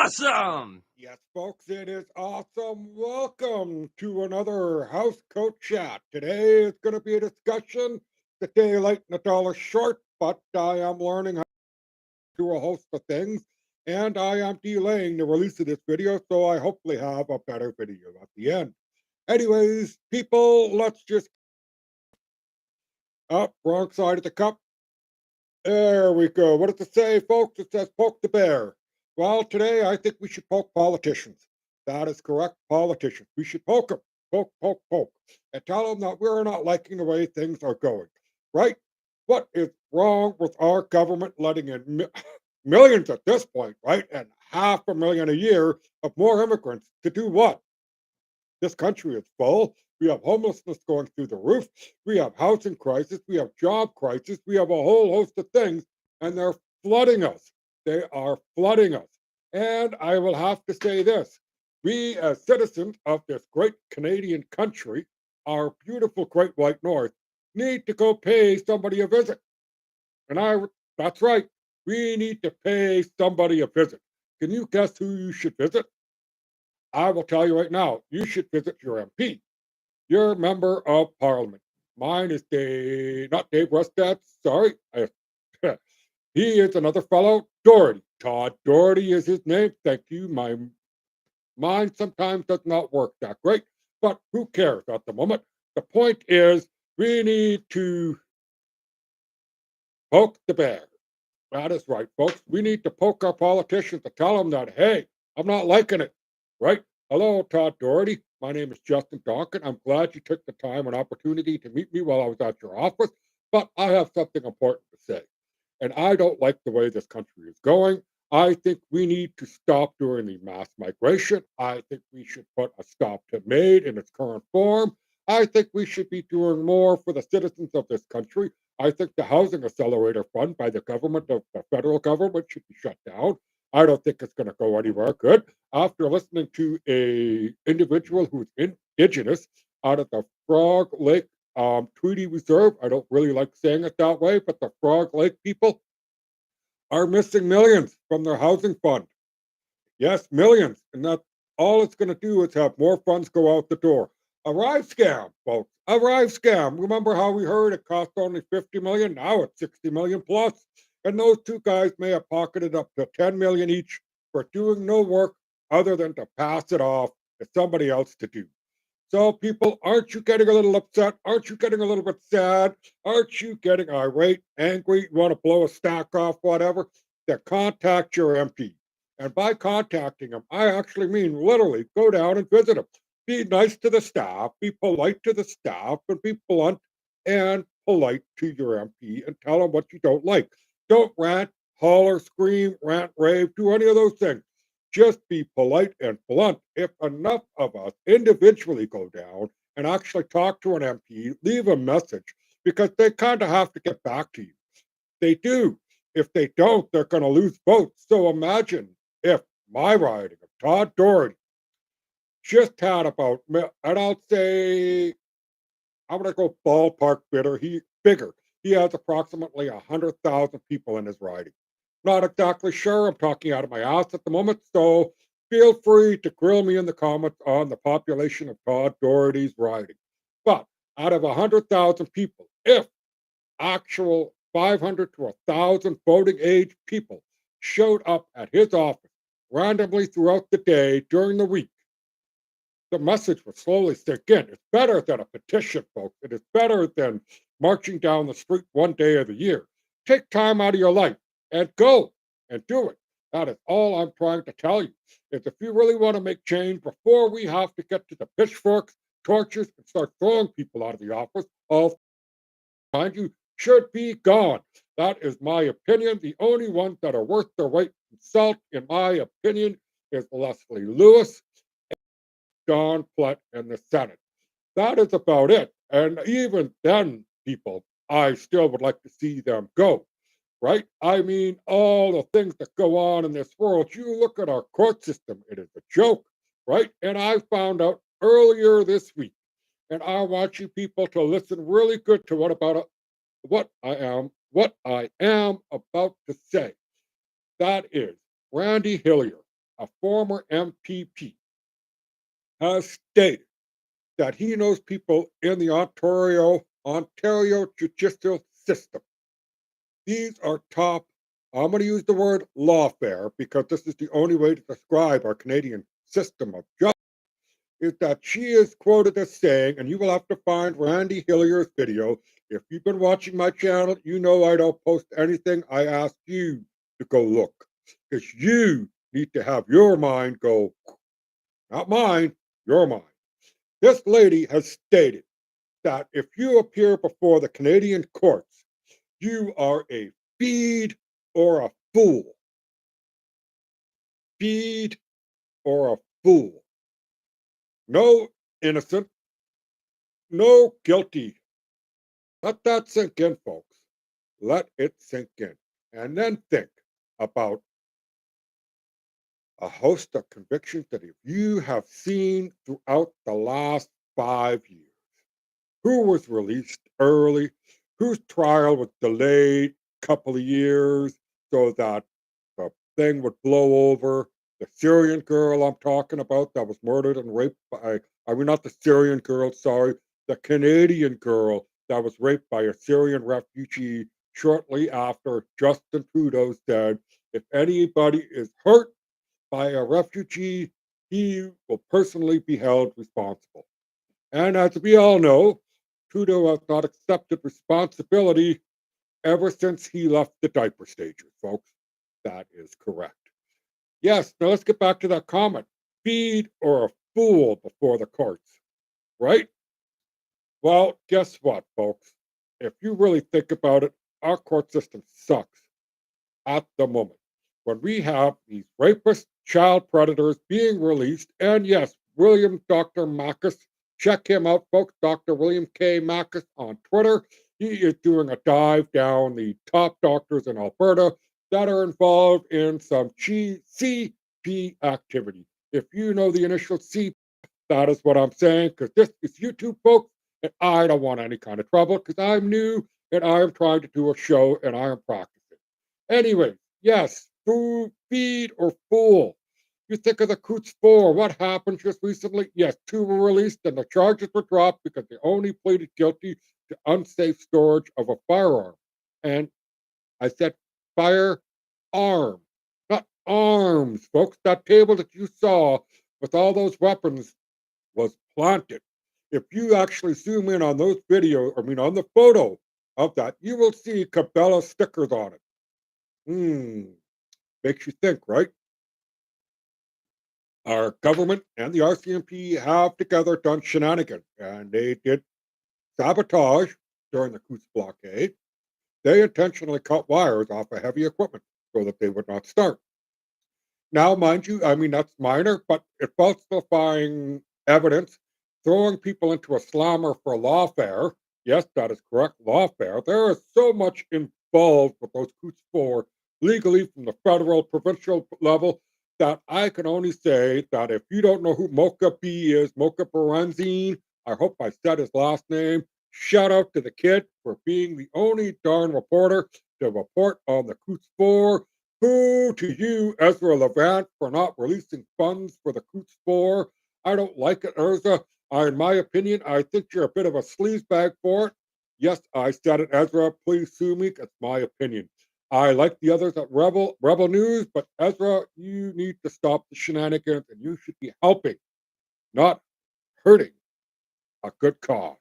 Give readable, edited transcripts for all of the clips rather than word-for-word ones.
awesome. Yes, folks, it is awesome. Welcome to another housecoat chat. Today is going to be a discussion. The day late and a dollar short, but I am learning how to do a host of things, and I am delaying the release of this video, so I hopefully have a better video at the end. Anyways, people, let's just up wrong side of the cup. There we go. What does it say, folks? It says poke the bear. Well, today I think we should poke politicians. That is correct, politicians. We should poke them, poke, poke, poke, and tell them that we're not liking the way things are going. Right? What is wrong with our government letting in millions at this point, right? And 500,000 a year of more immigrants to do what? This country is full. We have homelessness going through the roof. We have housing crisis. We have job crisis. We have a whole host of things, and they're flooding us. They are flooding us. And I will have to say this: we, as citizens of this great Canadian country, our beautiful Great White North, need to go pay somebody a visit. And that's right, we need to pay somebody a visit. Can you guess who you should visit? I will tell you right now, you should visit your MP, your member of parliament. Mine is not Dave Rustad, sorry. He is another fellow, Doherty. Todd Doherty is his name. Thank you. My mind sometimes does not work that great, but who cares at the moment? The point is, we need to poke the bear. That is right, folks. We need to poke our politicians to tell them that, hey, I'm not liking it, right? Hello, Todd Doherty. My name is Justin Donkin. I'm glad you took the time and opportunity to meet me while I was at your office, but I have something important to say. And I don't like the way this country is going. I think we need to stop doing the mass migration. I think we should put a stop to MAID in its current form. I think we should be doing more for the citizens of this country. I think the Housing Accelerator Fund by the government of the federal government should be shut down. I don't think it's going to go anywhere good. After listening to a individual who's indigenous out of the Frog Lake Tweedy Reserve, I don't really like saying it that way, but the Frog Lake people are missing millions from their housing fund. Yes, millions. And that all it's going to do is have more funds go out the door. A ride scam, folks. A ride scam. Remember how we heard it cost only 50 million? Now it's 60 million plus. And those two guys may have pocketed up to 10 million each for doing no work other than to pass it off to somebody else to do. So, people, aren't you getting a little upset? Aren't you getting a little bit sad? Aren't you getting irate, angry? You want to blow a stack off, whatever? Then contact your MP. And by contacting them, I actually mean literally go down and visit them. Be nice to the staff, be polite to the staff, and be blunt and polite to your MP and tell them what you don't like. Don't rant, holler, scream, rant, rave, do any of those things. Just be polite and blunt. If enough of us individually go down and actually talk to an MP, leave a message, because they kind of have to get back to you. They do. If they don't, they're going to lose votes. So imagine if my riding of Todd Doherty just had about, and I'll say, I'm going to go ballpark bigger. He has approximately 100,000 people in his riding. Not exactly sure. I'm talking out of my ass at the moment. So feel free to grill me in the comments on the population of Todd Doherty's riding. But out of 100,000 people, if actual 500 to 1,000 voting age people showed up at his office randomly throughout the day during the week, the message would slowly sink in. It's better than a petition, folks. It is better than marching down the street one day of the year. Take time out of your life and go and do it. That is all I'm trying to tell you. Is if you really want to make change before we have to get to the pitchforks, torches, and start throwing people out of the office, all behind you should be gone. That is my opinion. The only ones that are worth their weight in salt, in my opinion, is Leslie Lewis, Don Platt, and the Senate. That is about it. And even then, people, I still would like to see them go, right? I mean, all the things that go on in this world, you look at our court system, it is a joke, right? And I found out earlier this week, and I want you people to listen really good to what I am about to say. That is Randy Hillier. a former MPP, has stated that he knows people in the Ontario judicial system. These are top, I'm going to use the word lawfare because this is the only way to describe our Canadian system of justice, is that she is quoted as saying, and you will have to find Randy Hillier's video. If you've been watching my channel, you know I don't post anything. I ask you to go look because you need to have your mind go, not mine, your mind. This lady has stated that if you appear before the Canadian courts, you are a feed or a fool. Feed or a fool. No innocent, no guilty. Let that sink in, folks. Let it sink in. And then think about a host of convictions that if you have seen throughout the last 5 years. Who was released early, whose trial was delayed a couple of years so that the thing would blow over. The Syrian girl I'm talking about that was murdered and raped by, I mean, not the Syrian girl, sorry, the Canadian girl that was raped by a Syrian refugee shortly after Justin Trudeau said, if anybody is hurt by a refugee, he will personally be held responsible. And as we all know, Trudeau has not accepted responsibility ever since he left the diaper stages, folks. That is correct. Yes, now let's get back to that comment. Feed or a fool before the courts, right? Well, guess what, folks? If you really think about it, our court system sucks at the moment. When we have these rapist child predators being released, and yes, William Dr. Macus, check him out, folks, Dr. William K. Macus on Twitter. He is doing a dive down the top doctors in Alberta that are involved in some CP activity. If you know the initial C, that is what I'm saying, because this is YouTube, folks, and I don't want any kind of trouble because I'm new and I am trying to do a show and I am practicing. Anyway, yes, food, feed, or fool. You think of the Coots 4. What happened just recently? Yes, two were released and the charges were dropped because they only pleaded guilty to unsafe storage of a firearm. And I said firearm, not arms, folks. That table that you saw with all those weapons was planted. If you actually zoom in on those videos, I mean, on the photo of that, you will see Cabela stickers on it. Makes you think, right? Our government and the RCMP have together done shenanigans, and they did sabotage during the Coos blockade. They intentionally cut wires off of heavy equipment so that they would not start. Now, mind you, I mean, that's minor, but it's falsifying evidence, throwing people into a slammer for lawfare. Yes, that is correct, lawfare. There is so much involved with those Coots 4 legally from the federal, provincial level that I can only say that if you don't know who Mocha B is, Mocha Berenzine, I hope I said his last name. Shout out to the kid for being the only darn reporter to report on the Coots 4. Boo to you, Ezra Levant, for not releasing funds for the Coots 4. I don't like it, Ezra. In my opinion, I think you're a bit of a sleazebag for it. Yes, I said it, Ezra. Please sue me. It's my opinion. I like the others at Rebel News, but Ezra, you need to stop the shenanigans and you should be helping, not hurting a good cause.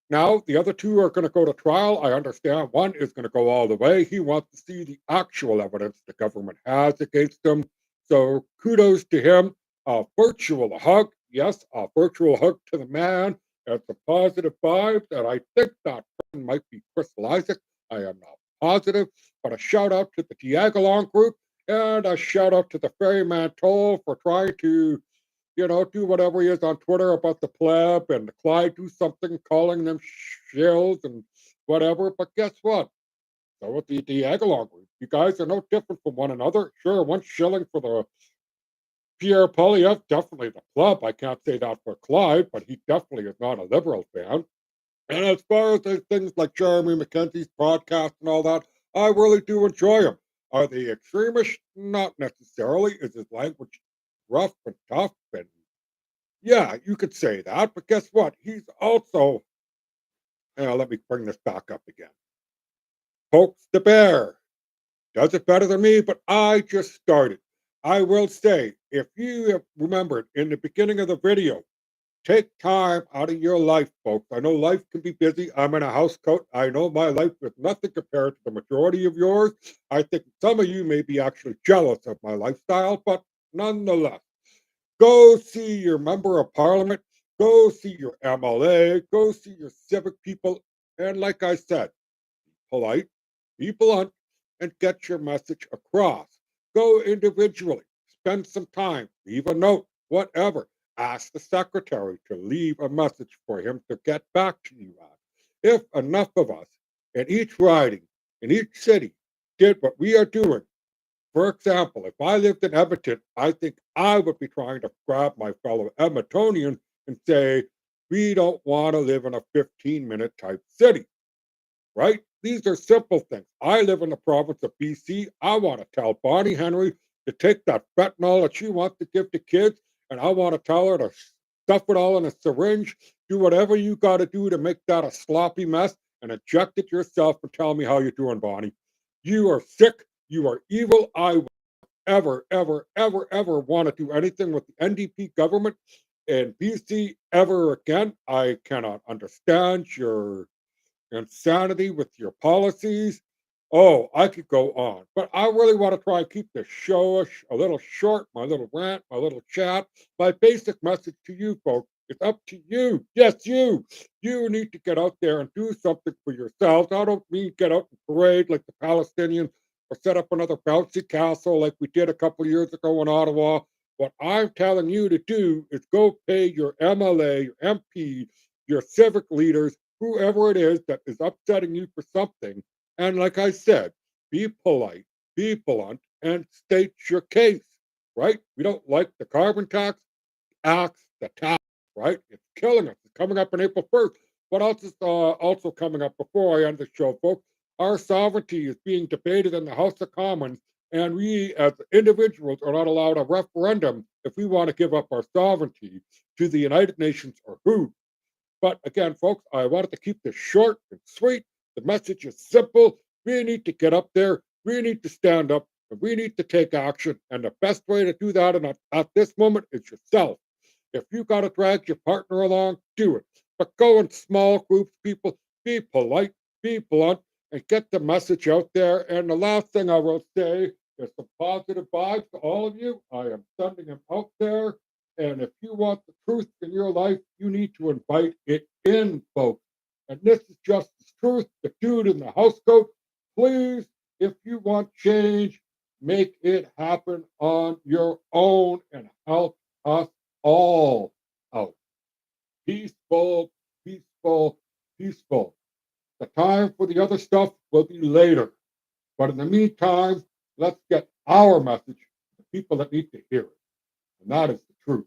Now, the other two are going to go to trial. I understand one is going to go all the way. He wants to see the actual evidence the government has against him. So kudos to him. A virtual hug. Yes, a virtual hug to the man. It's a positive vibe that I think that person might be Crystal Isaac. I am not positive. But a shout out to the Diagolon group and a shout out to the Ferryman Toll for trying to do whatever he is on Twitter about the pleb and Clyde do something, calling them shills and whatever. But guess what? So with the Aguilar group, you guys are no different from one another. Sure, one's shilling for the Pierre Polyev, definitely the club. I can't say that for Clyde, but he definitely is not a liberal fan. And as far as the things like Jeremy McKenzie's podcast and all that, I really do enjoy them. Are they extremists? Not necessarily. Is his language rough and tough? And yeah, you could say that. But guess what? He's also, let me bring this back up again. Pokes the bear. Does it better than me, but I just started. I will say, if you have remembered in the beginning of the video, take time out of your life, folks. I know life can be busy. I'm in a housecoat. I know my life is nothing compared to the majority of yours. I think some of you may be actually jealous of my lifestyle, but nonetheless, go see your member of parliament, go see your MLA, go see your civic people, and like I said, polite, be blunt, and get your message across. Go individually, spend some time, leave a note, whatever. Ask the secretary to leave a message for him to get back to you on. If enough of us in each riding, in each city, did what we are doing, for example, if I lived in Edmonton, I think I would be trying to grab my fellow Edmontonian and say, we don't want to live in a 15-minute type city, right? These are simple things. I live in the province of BC. I want to tell Bonnie Henry to take that fentanyl that she wants to give to kids, and I want to tell her to stuff it all in a syringe, do whatever you got to do to make that a sloppy mess, and inject it yourself and tell me how you're doing, Bonnie. You are sick. You are evil. I will ever, ever, ever, ever want to do anything with the NDP government in BC ever again. I cannot understand your insanity with your policies. Oh, I could go on, but I really want to try and keep this show a little short, my little rant, my little chat. My basic message to you folks, it's up to you. Yes, you. You need to get out there and do something for yourselves. I don't mean get out and parade like the Palestinians or set up another bouncy castle like we did a couple years ago in Ottawa. What I'm telling you to do is go pay your MLA, your MP, your civic leaders, whoever it is that is upsetting you for something. And like I said, be polite, be blunt, and state your case, right? We don't like the carbon tax, the tax, right? It's killing us. It's coming up on April 1st. What else is also coming up before I end the show, folks? Our sovereignty is being debated in the House of Commons, and we as individuals are not allowed a referendum if we want to give up our sovereignty to the United Nations or who. But again, folks, I wanted to keep this short and sweet. The message is simple. We need to get up there. We need to stand up. And we need to take action. And the best way to do that at this moment is yourself. If you got to drag your partner along, do it. But go in small groups, people. Be polite, be blunt, and get the message out there. And the last thing I will say is some positive vibes to all of you. I am sending them out there. And if you want the truth in your life, you need to invite it in, folks. And this is Justice Truth, the dude in the house coat. Please, if you want change, make it happen on your own and help us all out. Peaceful, peaceful, peaceful. The time for the other stuff will be later. But in the meantime, let's get our message to the people that need to hear it. And that is the truth.